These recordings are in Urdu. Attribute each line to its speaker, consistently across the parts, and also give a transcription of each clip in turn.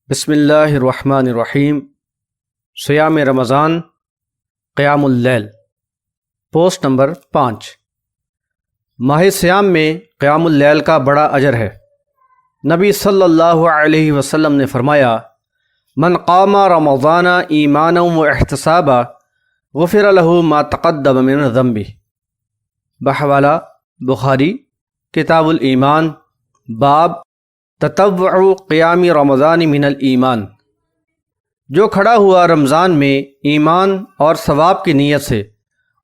Speaker 1: بسم اللہ الرحمن الرحیم۔ صیام رمضان، قیام اللیل، پوسٹ نمبر 5۔ ماہ سیام میں قیام اللیل کا بڑا اجر ہے۔ نبی صلی اللہ علیہ وسلم نے فرمایا، من قام رمضان ایمانا و احتسابا غفر له ما تقدم من ذنبہ۔ بحوالہ بخاری کتاب الایمان، باب تطوع قیام رمضان من الایمان۔ جو کھڑا ہوا رمضان میں ایمان اور ثواب کی نیت سے،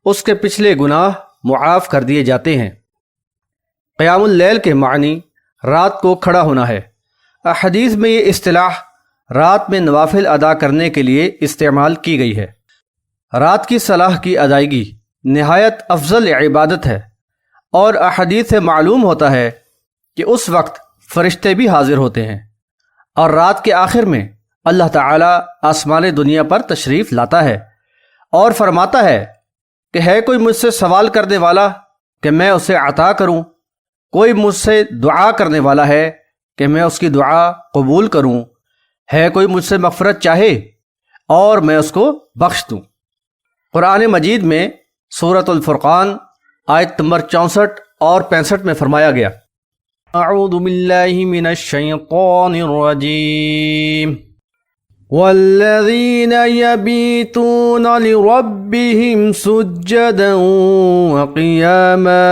Speaker 1: اس کے پچھلے گناہ معاف کر دیے جاتے ہیں۔ قیام اللیل کے معنی رات کو کھڑا ہونا ہے۔ احادیث میں یہ اصطلاح رات میں نوافل ادا کرنے کے لیے استعمال کی گئی ہے۔ رات کی صلاح کی ادائیگی نہایت افضل عبادت ہے، اور احادیث سے معلوم ہوتا ہے کہ اس وقت فرشتے بھی حاضر ہوتے ہیں، اور رات کے آخر میں اللہ تعالیٰ آسمان دنیا پر تشریف لاتا ہے اور فرماتا ہے کہ ہے کوئی مجھ سے سوال کرنے والا کہ میں اسے عطا کروں، کوئی مجھ سے دعا کرنے والا ہے کہ میں اس کی دعا قبول کروں، ہے کوئی مجھ سے مغفرت چاہے اور میں اس کو بخش دوں۔ قرآن مجید میں سورۃ الفرقان آیت نمبر 64 اور 65 میں فرمایا گیا، اعوذ باللہ من الشیطان الرجیم والذین یبیتون لربہم سجدا وقیاما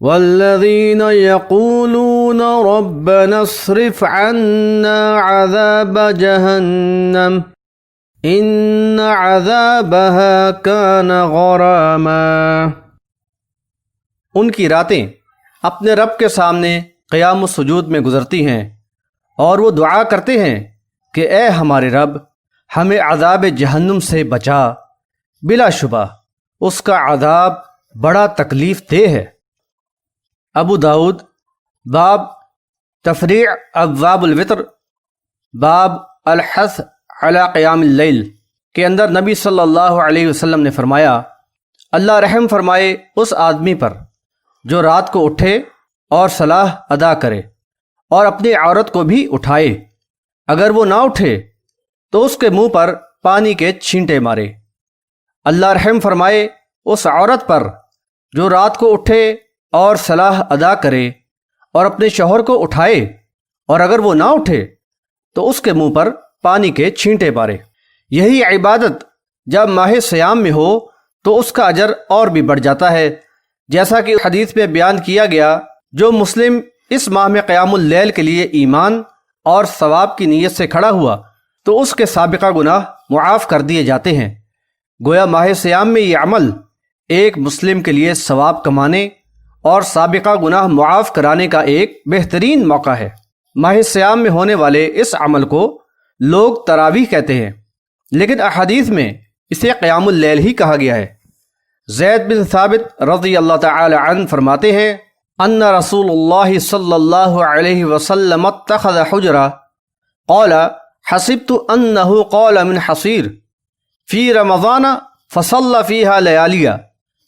Speaker 1: والذین یقولون ربنا اصرف عنا عذاب جہنم ان عذابها کان غراما۔ ان کی راتیں اپنے رب کے سامنے قیام و سجود میں گزرتی ہیں، اور وہ دعا کرتے ہیں کہ اے ہمارے رب، ہمیں عذاب جہنم سے بچا، بلا شبہ اس کا عذاب بڑا تکلیف دہ ہے۔ ابو داؤد باب تفریع ابواب الوتر، باب الحث علی قیام اللیل کے اندر نبی صلی اللہ علیہ وسلم نے فرمایا، اللہ رحم فرمائے اس آدمی پر جو رات کو اٹھے اور صلاح ادا کرے اور اپنی عورت کو بھی اٹھائے، اگر وہ نہ اٹھے تو اس کے منہ پر پانی کے چھینٹے مارے۔ اللہ رحم فرمائے اس عورت پر جو رات کو اٹھے اور صلاح ادا کرے اور اپنے شوہر کو اٹھائے، اور اگر وہ نہ اٹھے تو اس کے منہ پر پانی کے چھینٹے مارے۔ یہی عبادت جب ماہ سیام میں ہو تو اس کا اجر اور بھی بڑھ جاتا ہے، جیسا کہ حدیث میں بیان کیا گیا، جو مسلم اس ماہ میں قیام اللیل کے لیے ایمان اور ثواب کی نیت سے کھڑا ہوا تو اس کے سابقہ گناہ معاف کر دیے جاتے ہیں۔ گویا ماہ سیام میں یہ عمل ایک مسلم کے لیے ثواب کمانے اور سابقہ گناہ معاف کرانے کا ایک بہترین موقع ہے۔ ماہ سیام میں ہونے والے اس عمل کو لوگ تراویح کہتے ہیں، لیکن احادیث میں اسے قیام اللیل ہی کہا گیا ہے۔ زید بن ثابت رضی اللہ تعالی عنہ فرماتے ہیں، ان رسول اللہ صلی اللہ علیہ وسلم اتخذ حجرہ قال حسبت انہ قال من حصیر فی رمضان فصلى فيها لياليا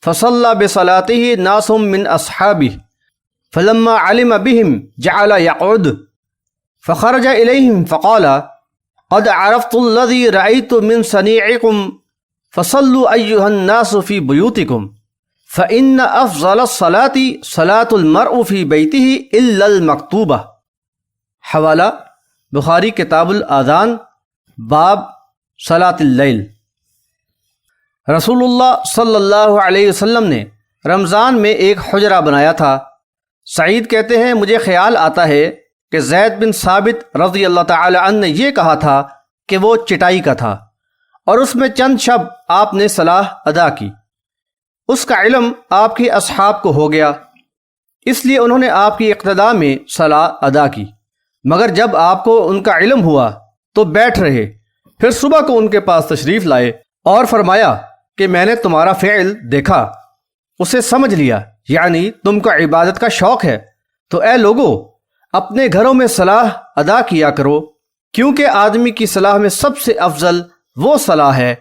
Speaker 1: فصلى بصلاته ناس من اصحابه فلما علم بهم جعل يقعد فخرج اليهم فقال قد عرفت الذي رأيت من صنيعكم فصلوا أيها الناس في بيوتكم فإن أفضل الصلاة صلاة المرء في بيته إلا المكتوبة۔ حوالہ بخاری کتاب الآذان، باب صلاة اللیل۔ رسول اللہ صلی اللہ علیہ وسلم نے رمضان میں ایک حجرہ بنایا تھا۔ سعید کہتے ہیں، مجھے خیال آتا ہے کہ زید بن ثابت رضی اللہ تعالی عنہ نے یہ کہا تھا کہ وہ چٹائی کا تھا، اور اس میں چند شب آپ نے صلاح ادا کی۔ اس کا علم آپ کے اصحاب کو ہو گیا، اس لیے انہوں نے آپ کی اقتداء میں صلاح ادا کی، مگر جب آپ کو ان کا علم ہوا تو بیٹھ رہے، پھر صبح کو ان کے پاس تشریف لائے اور فرمایا کہ میں نے تمہارا فعل دیکھا، اسے سمجھ لیا، یعنی تم کو عبادت کا شوق ہے، تو اے لوگو اپنے گھروں میں صلاح ادا کیا کرو، کیونکہ آدمی کی صلاح میں سب سے افضل وہ صلاح ہے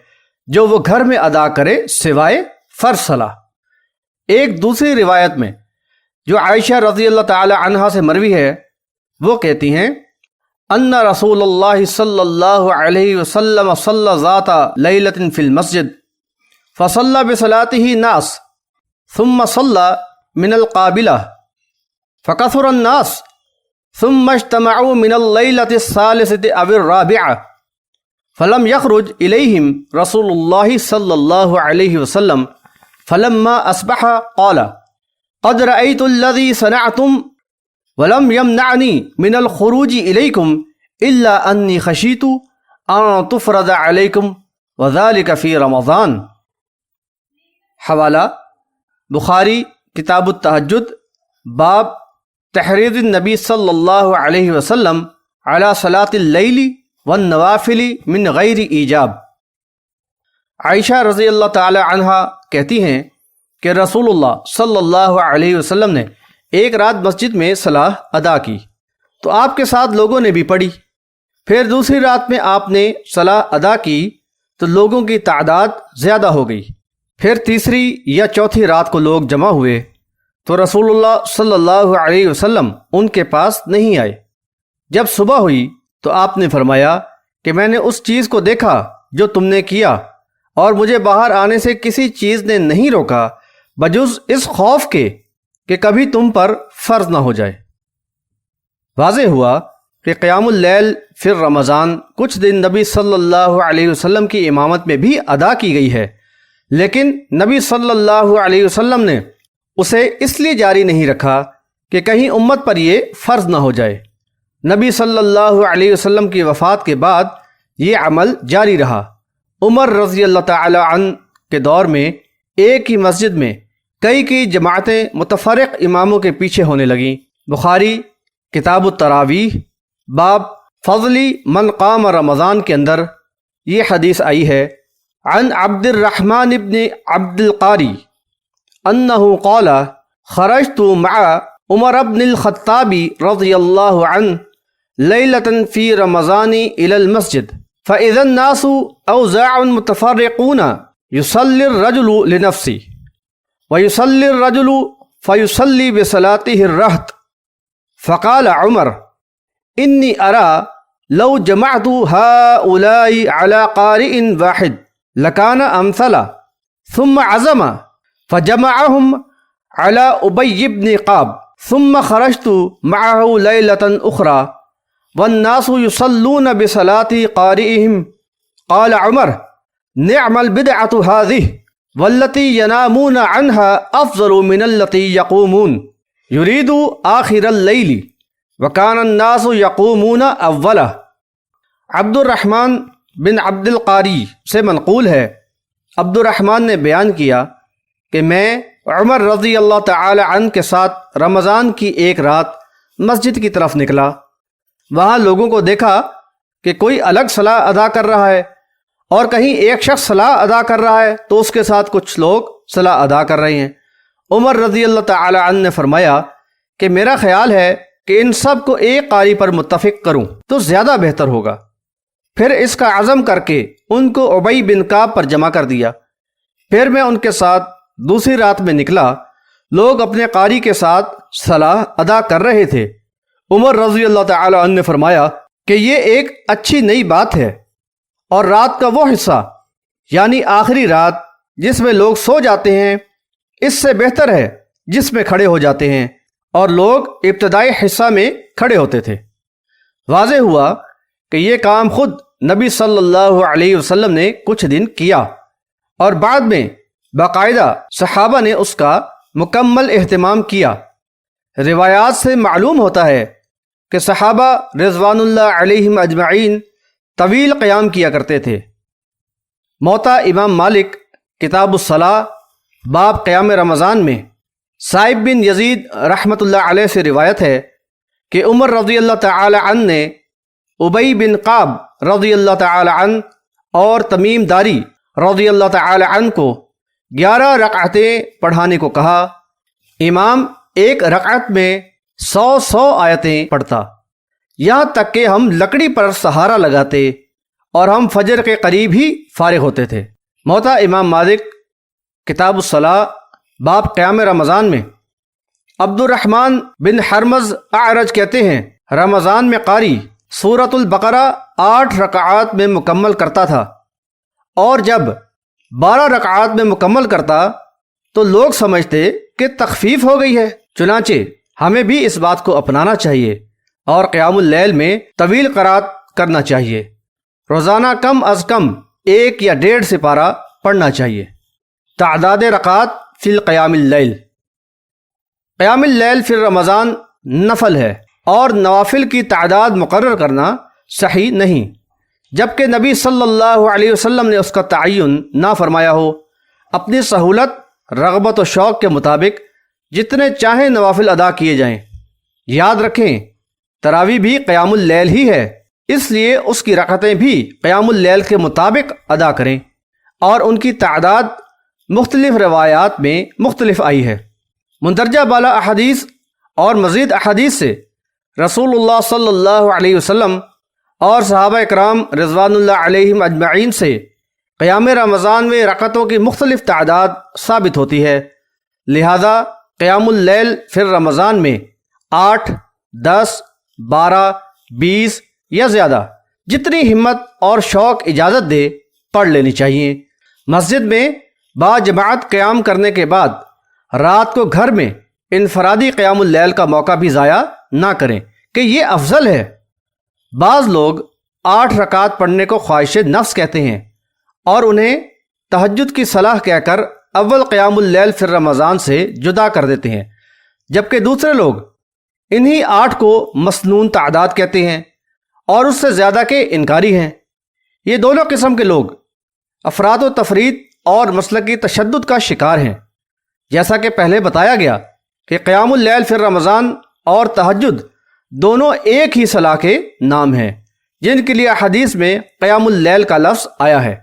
Speaker 1: جو وہ گھر میں ادا کرے سوائے فرض صلاح۔ ایک دوسری روایت میں جو عائشہ رضی اللہ تعالی عنہا سے مروی ہے، وہ کہتی ہیں، أن رسول الله صلى الله عليه وسلم صلى ذات ليلة في المسجد فصلى بصلاته الناس ثم صلى من القابلة فكثر الناس ثم اجتمعوا من الليلة الثالثة أو الرابعة فلم يخرج إليهم رسول الله صلى الله عليه وسلم فلما أصبح قال قد رأيت الذي صنعتم ولم يمنعني من الخروج إليكم إلا أني خشيت أن تفرض عليكم وذلك في رمضان۔ حوالہ بخاری کتاب التہجد، باب تحریض النبی صلی اللہ علیہ وسلم علی صلاۃ اللیل والنوافل من غیر ایجاب۔ عائشہ رضی اللہ تعالی عنہا کہتی ہیں کہ رسول اللہ صلی اللہ علیہ وسلم نے ایک رات مسجد میں صلاح ادا کی تو آپ کے ساتھ لوگوں نے بھی پڑھی، پھر دوسری رات میں آپ نے صلاح ادا کی تو لوگوں کی تعداد زیادہ ہو گئی، پھر تیسری یا چوتھی رات کو لوگ جمع ہوئے تو رسول اللہ صلی اللہ علیہ وسلم ان کے پاس نہیں آئے۔ جب صبح ہوئی تو آپ نے فرمایا کہ میں نے اس چیز کو دیکھا جو تم نے کیا اور مجھے باہر آنے سے کسی چیز نے نہیں روکا بجز اس خوف کے کہ کبھی تم پر فرض نہ ہو جائے۔ واضح ہوا کہ قیام اللیل فی رمضان کچھ دن نبی صلی اللہ علیہ وسلم کی امامت میں بھی ادا کی گئی ہے، لیکن نبی صلی اللہ علیہ وسلم نے اسے اس لیے جاری نہیں رکھا کہ کہیں امت پر یہ فرض نہ ہو جائے۔ نبی صلی اللہ علیہ وسلم کی وفات کے بعد یہ عمل جاری رہا۔ عمر رضی اللہ تعالی عنہ کے دور میں ایک ہی مسجد میں کئی جماعتیں متفرق اماموں کے پیچھے ہونے لگیں۔ بخاری کتاب التراویح باب فضلی من قام رمضان کے اندر یہ حدیث آئی ہے، عن عبد الرحمن ابن عبد القاری انه قال خرجت مع عمر بن الخطاب رضی اللہ عنہ لیلة في رمضان إلى المسجد فإذا الناس أوزاع متفرقون يصلي الرجل لنفسه ويصلي الرجل فيصلي بصلاته الرهط فقال عمر إني أرى لو جمعت هؤلاء على قارئ واحد لكان أمثل ثم عزم فجمعهم على أبي بن قاب ثم خرجت معه ليلة أخرى والناس يصلون بصلاة قارئهم قال عمر نعم البدعة هذه والتي ينامون عنها أفضل من التي يقومون يريد آخر الليل وكان الناس يقومون أوله۔ عبد الرحمن بن عبد القاری سے منقول ہے، عبد الرحمن نے بیان کیا کہ میں عمر رضی اللہ تعالی عنہ کے ساتھ رمضان کی ایک رات مسجد کی طرف نکلا۔ وہاں لوگوں کو دیکھا کہ کوئی الگ صلاح ادا کر رہا ہے اور کہیں ایک شخص صلاح ادا کر رہا ہے تو اس کے ساتھ کچھ لوگ صلاح ادا کر رہے ہیں۔ عمر رضی اللہ تعالی عنہ نے فرمایا کہ میرا خیال ہے کہ ان سب کو ایک قاری پر متفق کروں تو زیادہ بہتر ہوگا۔ پھر اس کا عزم کر کے ان کو ابی بن کعب پر جمع کر دیا۔ پھر میں ان کے ساتھ دوسری رات میں نکلا، لوگ اپنے قاری کے ساتھ صلاح ادا کر رہے تھے۔ عمر رضی اللہ تعالی عنہ نے فرمایا کہ یہ ایک اچھی نئی بات ہے، اور رات کا وہ حصہ یعنی آخری رات جس میں لوگ سو جاتے ہیں اس سے بہتر ہے جس میں کھڑے ہو جاتے ہیں، اور لوگ ابتدائی حصہ میں کھڑے ہوتے تھے۔ واضح ہوا کہ یہ کام خود نبی صلی اللہ علیہ وسلم نے کچھ دن کیا اور بعد میں باقاعدہ صحابہ نے اس کا مکمل اہتمام کیا۔ روایات سے معلوم ہوتا ہے کہ صحابہ رضوان اللہ علیہم اجمعین طویل قیام کیا کرتے تھے۔ موطا امام مالک کتاب الصلاح باب قیام رمضان میں صائب بن یزید رحمۃ اللہ علیہ سے روایت ہے کہ عمر رضی اللہ تعالی عنہ نے ابی بن قعب رضی اللہ تعالی عنہ اور تمیم داری رضی اللہ تعالی عنہ کو 11 رکعتیں پڑھانے کو کہا۔ امام ایک رکعت میں 100 آیتیں پڑھتا، یہاں تک کہ ہم لکڑی پر سہارا لگاتے اور ہم فجر کے قریب ہی فارغ ہوتے تھے۔ موطا امام مالک کتاب الصلاح باب قیام رمضان میں عبد الرحمن بن حرمز اعرج کہتے ہیں رمضان میں قاری سورۃ البقرہ 8 رکعات میں مکمل کرتا تھا، اور جب 12 رکعات میں مکمل کرتا تو لوگ سمجھتے کہ تخفیف ہو گئی ہے۔ چنانچہ ہمیں بھی اس بات کو اپنانا چاہیے اور قیام اللیل میں طویل قرات کرنا چاہیے۔ روزانہ کم از کم 1 یا 1.5 سپارہ پڑھنا چاہیے۔ تعداد رکعات فی القیام اللیل۔ قیام اللیل فی رمضان نفل ہے اور نوافل کی تعداد مقرر کرنا صحیح نہیں، جبکہ نبی صلی اللہ علیہ وسلم نے اس کا تعین نہ فرمایا ہو۔ اپنی سہولت، رغبت و شوق کے مطابق جتنے چاہیں نوافل ادا کیے جائیں۔ یاد رکھیں تراویح بھی قیام اللیل ہی ہے، اس لیے اس کی رکعتیں بھی قیام اللیل کے مطابق ادا کریں، اور ان کی تعداد مختلف روایات میں مختلف آئی ہے۔ مندرجہ بالا احادیث اور مزید احادیث سے رسول اللہ صلی اللہ علیہ وسلم اور صحابہ اکرام رضوان اللہ علیہم اجمعین سے قیام رمضان میں رکعتوں کی مختلف تعداد ثابت ہوتی ہے، لہذا قیام اللیل فی رمضان میں 8، 10، 12، 20 یا زیادہ جتنی ہمت اور شوق اجازت دے پڑھ لینی چاہیے۔ مسجد میں با جماعت قیام کرنے کے بعد رات کو گھر میں انفرادی قیام اللیل کا موقع بھی ضائع نہ کریں کہ یہ افضل ہے۔ بعض لوگ 8 رکعت پڑھنے کو خواہش نفس کہتے ہیں اور انہیں تہجد کی صلاح کہہ کر اول قیام اللیل فی رمضان سے جدا کر دیتے ہیں، جبکہ دوسرے لوگ انہی 8 کو مسنون تعداد کہتے ہیں اور اس سے زیادہ کے انکاری ہیں۔ یہ دونوں قسم کے لوگ افراد و تفرید اور مسلکی تشدد کا شکار ہیں۔ جیسا کہ پہلے بتایا گیا کہ قیام اللیل فی رمضان اور تہجد دونوں ایک ہی صلاح کے نام ہیں، جن کے لیے حدیث میں قیام اللیل کا لفظ آیا ہے۔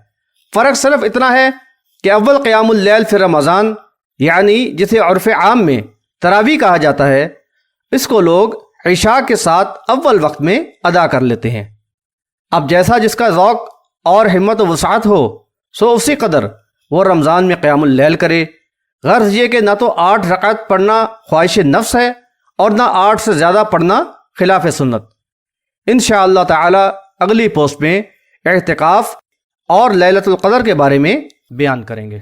Speaker 1: فرق صرف اتنا ہے کہ اول قیام اللیل فی رمضان، یعنی جسے عرف عام میں تراویح کہا جاتا ہے، اس کو لوگ عشاء کے ساتھ اول وقت میں ادا کر لیتے ہیں۔ اب جیسا جس کا ذوق اور ہمت و وسعت ہو سو اسی قدر وہ رمضان میں قیام اللیل کرے۔ غرض یہ کہ نہ تو 8 رکعت پڑھنا خواہش نفس ہے اور نہ 8 سے زیادہ پڑھنا خلاف سنت۔ انشاءاللہ تعالی اگلی پوسٹ میں اعتکاف اور لیلۃ القدر کے بارے میں بیان کریں گے۔